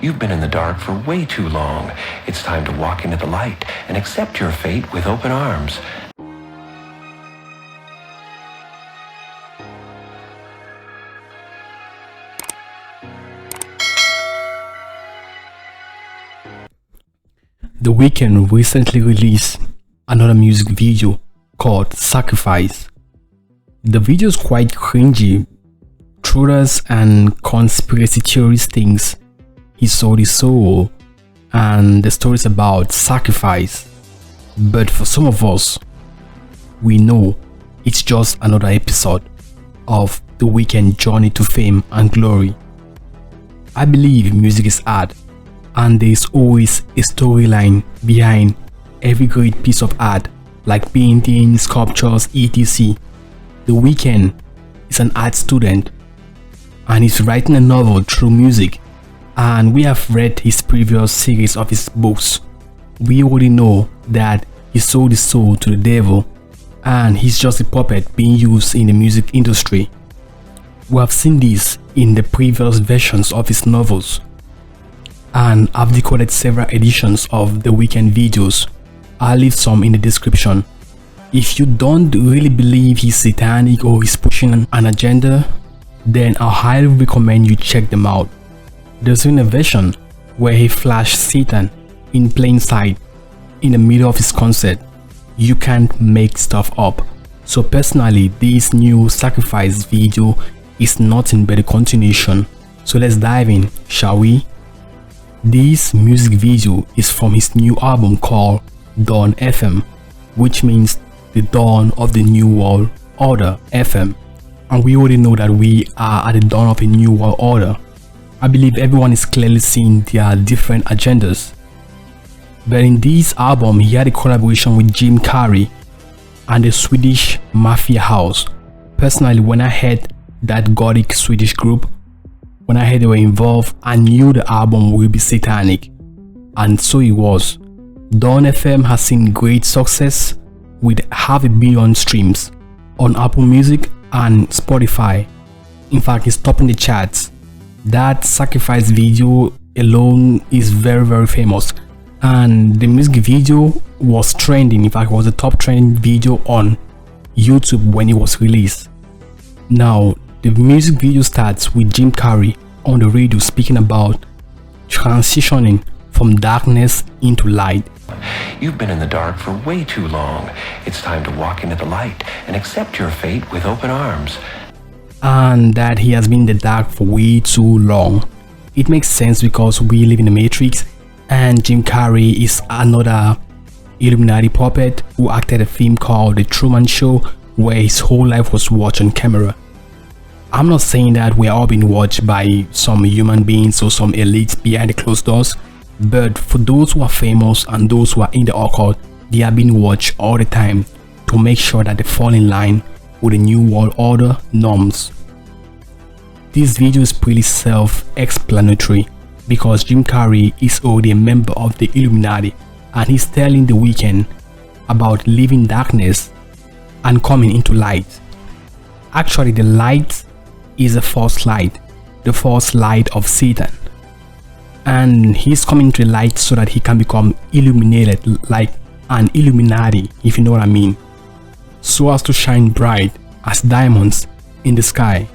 You've been in the dark for way too long. It's time to walk into the light and accept your fate with open arms. The Weeknd recently released another music video called Sacrifice. The video is quite cringy. Thrillers and conspiracy theories things he sold his soul, and the story is about sacrifice. But for some of us, we know it's just another episode of the Weeknd journey to fame and glory. I believe music is art, and there is always a storyline behind every great piece of art, like paintings, sculptures, etc. The Weeknd is an art student and he's writing a novel through music, and we have read his previous series of his books. We already know that he sold his soul to the devil and he's just a puppet being used in the music industry. We have seen this in the previous versions of his novels, and I've decoded several editions of the Weeknd videos. I'll leave some in the description. If you don't really believe he's satanic or he's pushing an agenda, then I highly recommend you check them out. There's even a version where he flashed Satan in plain sight in the middle of his concert. You can't make stuff up. So personally, this new Sacrifice video is nothing but a continuation. So let's dive in, shall we? This music video is from his new album called dawnfm, which means the dawn of the new world order FM. And we already know that we are at the dawn of a new world order. I believe everyone is clearly seeing their different agendas. But in this album, he had a collaboration with Jim Carrey and the Swedish Mafia House. Personally, when I heard that gothic Swedish group, when I heard they were involved, I knew the album would be satanic. And so it was. dawnfm has seen great success with 500 million streams on Apple Music and Spotify. In fact, it's topping the charts. That Sacrifice video alone is very famous, and the music video was trending. In fact, it was the top trending video on YouTube when it was released. Now, the music video starts with Jim Carrey on the radio speaking about transitioning from darkness into light. You've been in the dark for way too long. It's time to walk into the light and accept your fate with open arms. And that he has been in the dark for way too long. It makes sense because we live in the Matrix, and Jim Carrey is another Illuminati puppet who acted a film called The Truman Show, where his whole life was watched on camera. I'm not saying that we're all being watched by some human beings or some elites behind the closed doors, but for those who are famous and those who are in the occult, they are being watched all the time to make sure that they fall in line with the new world order norms. This video is pretty self-explanatory because Jim Carrey is already a member of the Illuminati, and he's telling the Weeknd about leaving darkness and coming into light. Actually, the light is a false light, the false light of Satan. And he's coming to the light so that he can become illuminated like an Illuminati, if you know what I mean, so as to shine bright as diamonds in the sky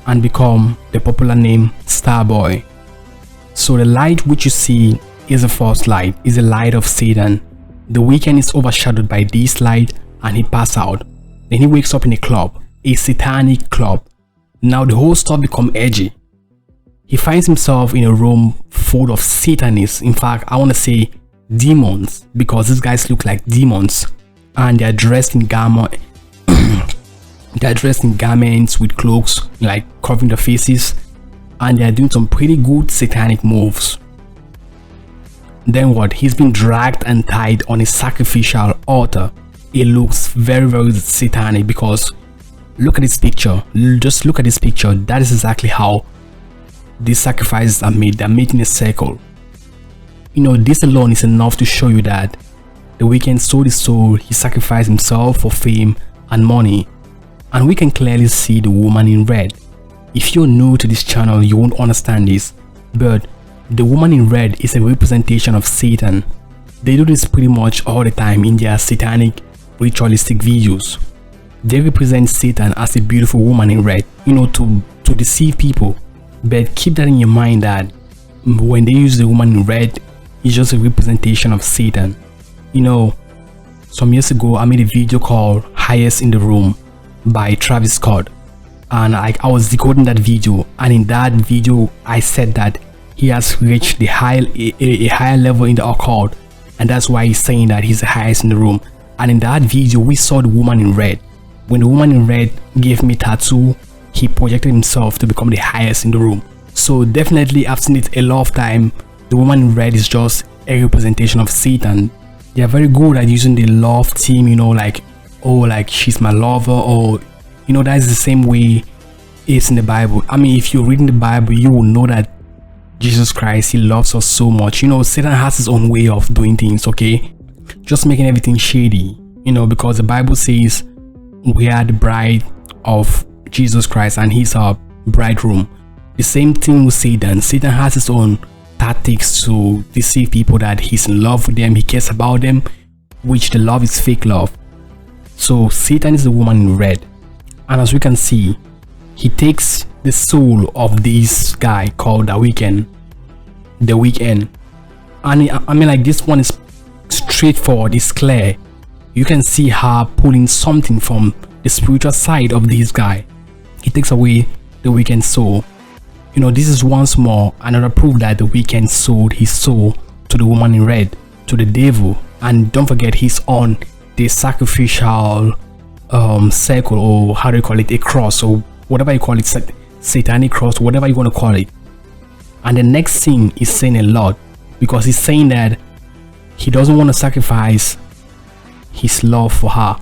and become the popular name Starboy. So the light which you see is a false light, is a light of Satan. The Weeknd is overshadowed by this light and he passes out. Then he wakes up in a club, a satanic club. Now the whole stuff becomes edgy. He finds himself in a room full of Satanists. In fact, I want to say demons, because these guys look like demons, and they're dressed in garments with cloaks, like covering their faces, and they're doing some pretty good satanic moves. Then what? He's been dragged and tied on a sacrificial altar. It looks very satanic because look at this picture. Just look at this picture. That is exactly how these sacrifices are made. They're made in a circle. You know, this alone is enough to show you that the Weeknd sold his soul. He sacrificed himself for fame and money. And we can clearly see the woman in red. If you're new to this channel, you won't understand this, but The woman in red is a representation of Satan. They do this pretty much all the time in their satanic ritualistic videos. They represent Satan as a beautiful woman in red, to deceive people. But keep that in your mind that when they use the woman in red, it's just a representation of Satan. Some years ago, I made a video called Highest in the Room by Travis Scott. And I was decoding that video. And in that video, I said that he has reached a higher level in the occult. And that's why he's saying that he's the highest in the room. And in that video, we saw the woman in red. When the woman in red gave me tattoo, he projected himself to become the highest in the room. So definitely, I've seen it a lot of time. The woman in red is just a representation of Satan. They are very good at using the love theme, like she's my lover, or that's the same way it's in the Bible. I mean, if you're reading the Bible, you will know that Jesus Christ, he loves us so much. Satan has his own way of doing things, okay? Just making everything shady, because the Bible says we are the bride of Jesus Christ and he's our bridegroom. The same thing with Satan. Satan has his own tactics to deceive people that he's in love with them, he cares about them, which the love is fake love. So Satan is the woman in red, and as we can see, he takes the soul of this guy called the Weeknd. And I mean, like, this one is straightforward, it's clear. You can see her pulling something from the spiritual side of this guy. He takes away the Weeknd's soul. This is once more another proof that the Weeknd sold his soul to the woman in red, to the devil. And don't forget, he's on the sacrificial circle, or how do you call it, a cross, or whatever you call it, satanic cross, whatever you want to call it. And the next scene is saying a lot, because he's saying that he doesn't want to sacrifice his love for her,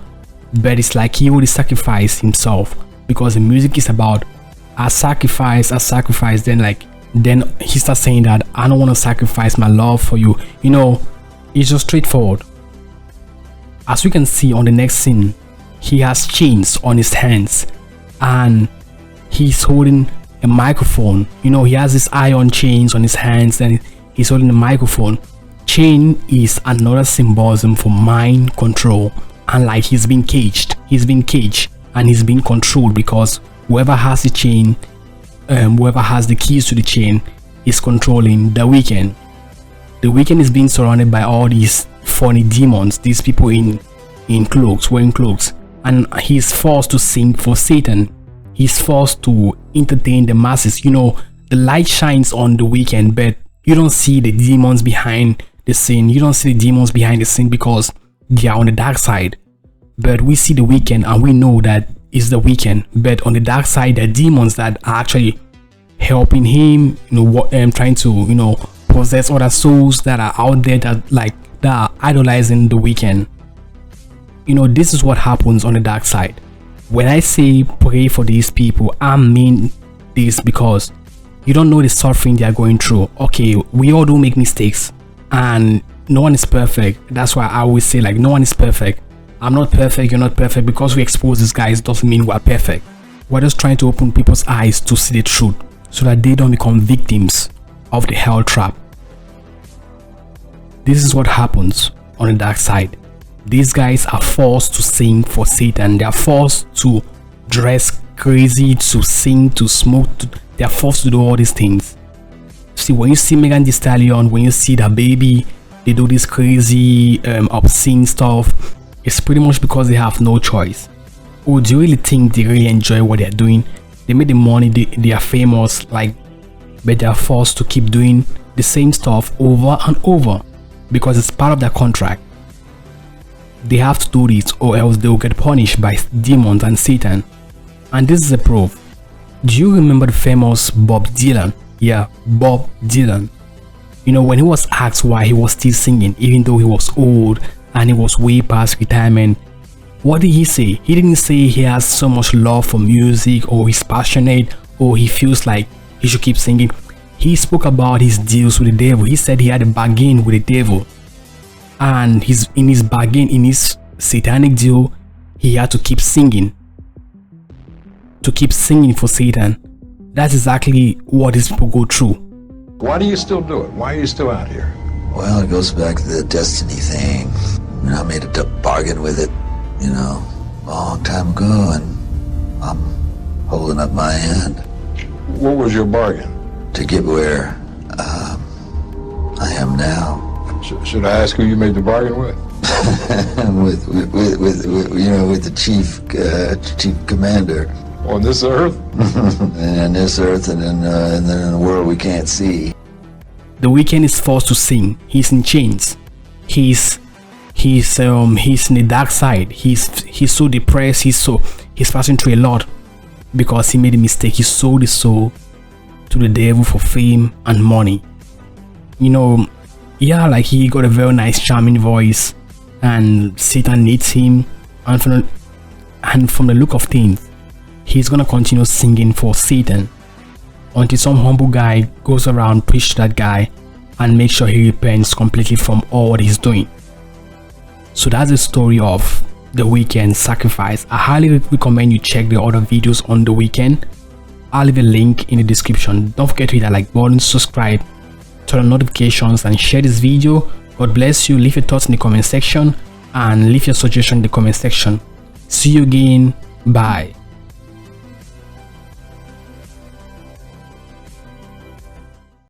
but it's like he already sacrificed himself, because the music is about I sacrifice, then he starts saying that I don't want to sacrifice my love for you. It's just straightforward. As we can see on the next scene, he has chains on his hands and he's holding a microphone. He has this iron chains on his hands and he's holding a microphone. Chain is another symbolism for mind control, and like he's been caged and he's been controlled, because whoever has the chain, whoever has the keys to the chain, is controlling the Weeknd. The Weeknd is being surrounded by all these funny demons, these people in cloaks, wearing cloaks, and he's forced to sing for Satan. He's forced to entertain the masses. The light shines on the Weeknd, but you don't see the demons behind the scene. You don't see the demons behind the scene because they are on the dark side. But we see the Weeknd and we know that is the Weeknd, but on the dark side, there are demons that are actually helping him, trying to, possess other souls that are out there that are idolizing the Weeknd. This is what happens on the dark side. When I say pray for these people, I mean this because you don't know the suffering they are going through. Okay, we all do make mistakes, and no one is perfect. That's why I always say, no one is perfect. I'm not perfect, you're not perfect. Because we expose these guys doesn't mean we're perfect. We're just trying to open people's eyes to see the truth so that they don't become victims of the hell trap. This is what happens on the dark side. These guys are forced to sing for Satan. They are forced to dress crazy, to sing, to smoke. They are forced to do all these things. See, when you see Megan Thee Stallion, when you see the baby, they do this crazy, obscene stuff. It's pretty much because they have no choice. Or do you really think they really enjoy what they're doing? They made the money, they are famous, but they are forced to keep doing the same stuff over and over because it's part of their contract. They have to do this or else they will get punished by demons and Satan. And this is a proof. Do you remember the famous Bob Dylan? Yeah, Bob Dylan. When he was asked why he was still singing even though he was old and he was way past retirement, what did he say? He didn't say he has so much love for music or he's passionate or he feels like he should keep singing. He spoke about his deals with the devil. He said he had a bargain with the devil, and in his bargain, in his satanic deal, he had to keep singing for Satan. That's exactly what these people go through. Why do you still do it? Why are you still out here? Well, it goes back to the destiny thing. I mean, I made a bargain with it, you know, a long time ago, and I'm holding up my end. What was your bargain? To get where I am now. Should I ask who you made the bargain with? with the chief commander. On this earth? And on this earth, and then in a world we can't see. The Weeknd is forced to sing. He's in chains. He's in the dark side. He's so depressed. He's passing through a lot because he made a mistake. He sold his soul to the devil for fame and money. You know, yeah, like he got a very nice, charming voice, and Satan needs him. And from the look of things, he's gonna continue singing for Satan until some humble guy goes around, preach to that guy, and make sure he repents completely from all what he's doing. So that's the story of The Weeknd Sacrifice. I highly recommend you check the other videos on The Weeknd. I'll leave a link in the description. Don't forget to hit that like button, subscribe, turn on notifications, and share this video. God bless you. Leave your thoughts in the comment section and leave your suggestion in the comment section. See you again. Bye.